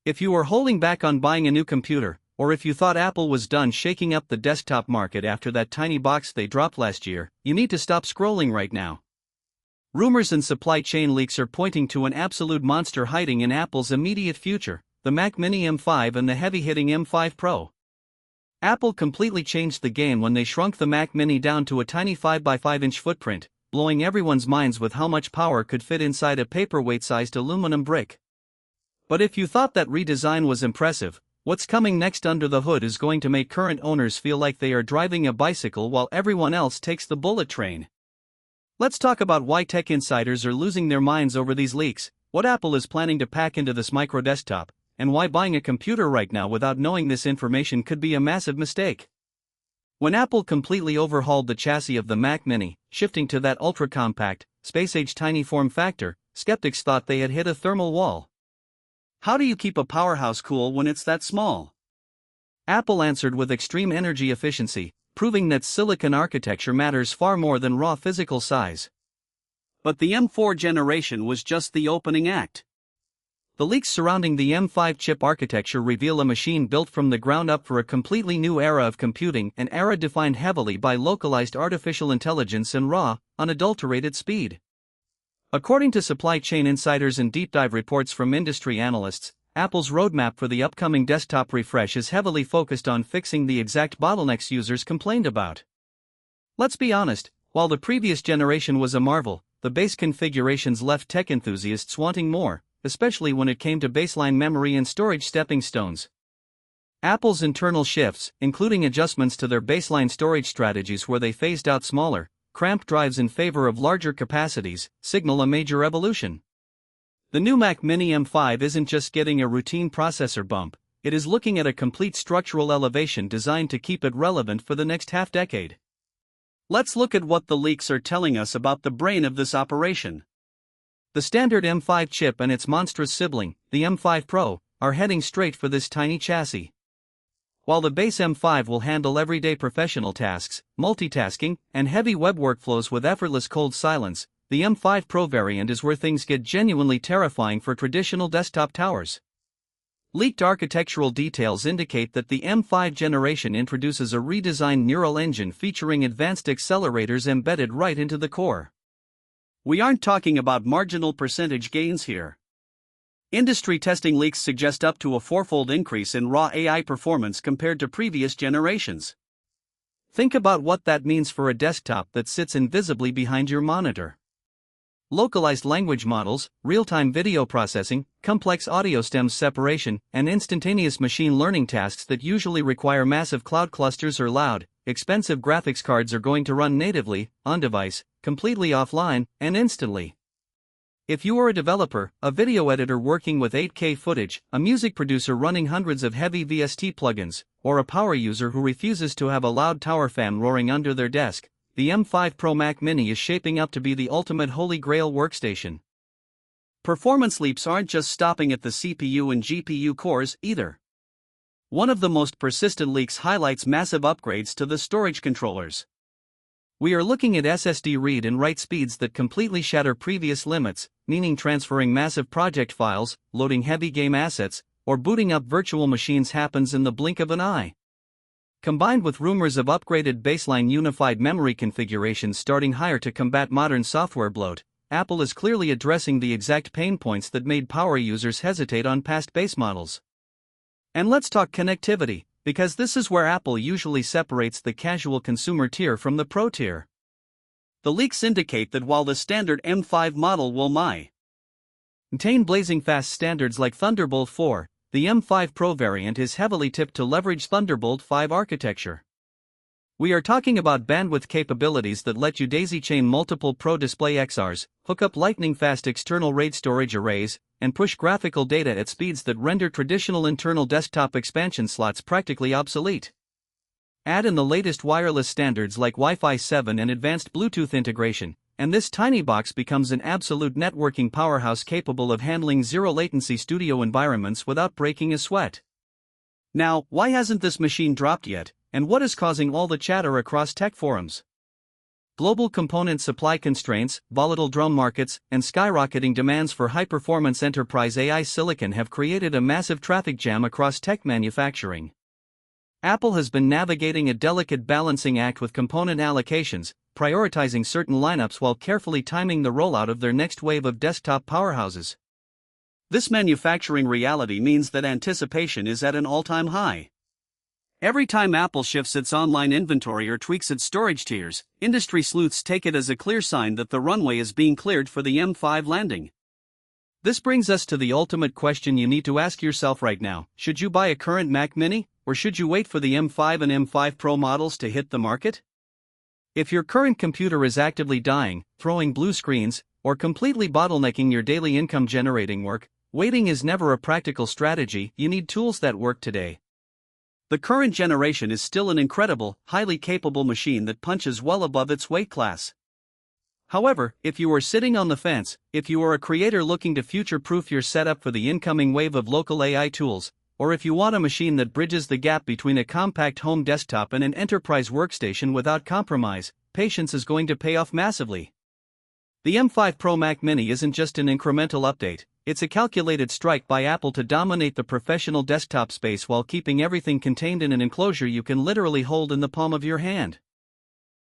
If you were holding back on buying a new computer, or if you thought Apple was done shaking up the desktop market after that tiny box they dropped last year, you need to stop scrolling right now. Rumors and supply chain leaks are pointing to an absolute monster hiding in Apple's immediate future, the Mac Mini M5 and the heavy-hitting M5 Pro. Apple completely changed the game when they shrunk the Mac Mini down to a tiny 5x5-inch footprint, blowing everyone's minds with how much power could fit inside a paperweight-sized aluminum brick. But if you thought that redesign was impressive, what's coming next under the hood is going to make current owners feel like they are driving a bicycle while everyone else takes the bullet train. Let's talk about why tech insiders are losing their minds over these leaks, what Apple is planning to pack into this micro desktop, and why buying a computer right now without knowing this information could be a massive mistake. When Apple completely overhauled the chassis of the Mac Mini, shifting to that ultra-compact, space-age tiny form factor, skeptics thought they had hit a thermal wall. How do you keep a powerhouse cool when it's that small? Apple answered with extreme energy efficiency, proving that silicon architecture matters far more than raw physical size. But the M4 generation was just the opening act. The leaks surrounding the M5 chip architecture reveal a machine built from the ground up for a completely new era of computing, an era defined heavily by localized artificial intelligence and raw, unadulterated speed. According to supply chain insiders and deep dive reports from industry analysts, Apple's roadmap for the upcoming desktop refresh is heavily focused on fixing the exact bottlenecks users complained about. Let's be honest, while the previous generation was a marvel, the base configurations left tech enthusiasts wanting more, especially when it came to baseline memory and storage stepping stones. Apple's internal shifts, including adjustments to their baseline storage strategies where they phased out smaller, cramped drives in favor of larger capacities, signal a major evolution. The new Mac Mini M5 isn't just getting a routine processor bump, it is looking at a complete structural elevation designed to keep it relevant for the next half-decade. Let's look at what the leaks are telling us about the brain of this operation. The standard M5 chip and its monstrous sibling, the M5 Pro, are heading straight for this tiny chassis. While the base M5 will handle everyday professional tasks, multitasking, and heavy web workflows with effortless cold silence, the M5 Pro variant is where things get genuinely terrifying for traditional desktop towers. Leaked architectural details indicate that the M5 generation introduces a redesigned neural engine featuring advanced accelerators embedded right into the core. We aren't talking about marginal percentage gains here. Industry testing leaks suggest up to a fourfold increase in raw AI performance compared to previous generations. Think about what that means for a desktop that sits invisibly behind your monitor. Localized language models, real-time video processing, complex audio stems separation, and instantaneous machine learning tasks that usually require massive cloud clusters or loud, expensive graphics cards are going to run natively, on-device, completely offline, and instantly. If you are a developer, a video editor working with 8K footage, a music producer running hundreds of heavy VST plugins, or a power user who refuses to have a loud tower fan roaring under their desk, the M5 Pro Mac Mini is shaping up to be the ultimate holy grail workstation. Performance leaps aren't just stopping at the CPU and GPU cores either. One of the most persistent leaks highlights massive upgrades to the storage controllers. We are looking at SSD read and write speeds that completely shatter previous limits, meaning transferring massive project files, loading heavy game assets, or booting up virtual machines happens in the blink of an eye. Combined with rumors of upgraded baseline unified memory configurations starting higher to combat modern software bloat, Apple is clearly addressing the exact pain points that made power users hesitate on past base models. And let's talk connectivity, because this is where Apple usually separates the casual consumer tier from the pro tier. The leaks indicate that while the standard M5 model will maintain blazing fast standards like Thunderbolt 4, the M5 Pro variant is heavily tipped to leverage Thunderbolt 5 architecture. We are talking about bandwidth capabilities that let you daisy-chain multiple Pro Display XRs, hook up lightning-fast external RAID storage arrays, and push graphical data at speeds that render traditional internal desktop expansion slots practically obsolete. Add in the latest wireless standards like Wi-Fi 7 and advanced Bluetooth integration, and this tiny box becomes an absolute networking powerhouse capable of handling zero-latency studio environments without breaking a sweat. Now, why hasn't this machine dropped yet, and what is causing all the chatter across tech forums? Global component supply constraints, volatile drone markets, and skyrocketing demands for high-performance enterprise AI silicon have created a massive traffic jam across tech manufacturing. Apple has been navigating a delicate balancing act with component allocations, prioritizing certain lineups while carefully timing the rollout of their next wave of desktop powerhouses. This manufacturing reality means that anticipation is at an all-time high. Every time Apple shifts its online inventory or tweaks its storage tiers, industry sleuths take it as a clear sign that the runway is being cleared for the M5 landing. This brings us to the ultimate question you need to ask yourself right now: should you buy a current Mac Mini, or should you wait for the M5 and M5 Pro models to hit the market? If your current computer is actively dying, throwing blue screens, or completely bottlenecking your daily income generating work, waiting is never a practical strategy. You need tools that work today. The current generation is still an incredible, highly capable machine that punches well above its weight class. However, if you are sitting on the fence, if you are a creator looking to future-proof your setup for the incoming wave of local AI tools, or if you want a machine that bridges the gap between a compact home desktop and an enterprise workstation without compromise, patience is going to pay off massively. The M5 Pro Mac Mini isn't just an incremental update, it's a calculated strike by Apple to dominate the professional desktop space while keeping everything contained in an enclosure you can literally hold in the palm of your hand.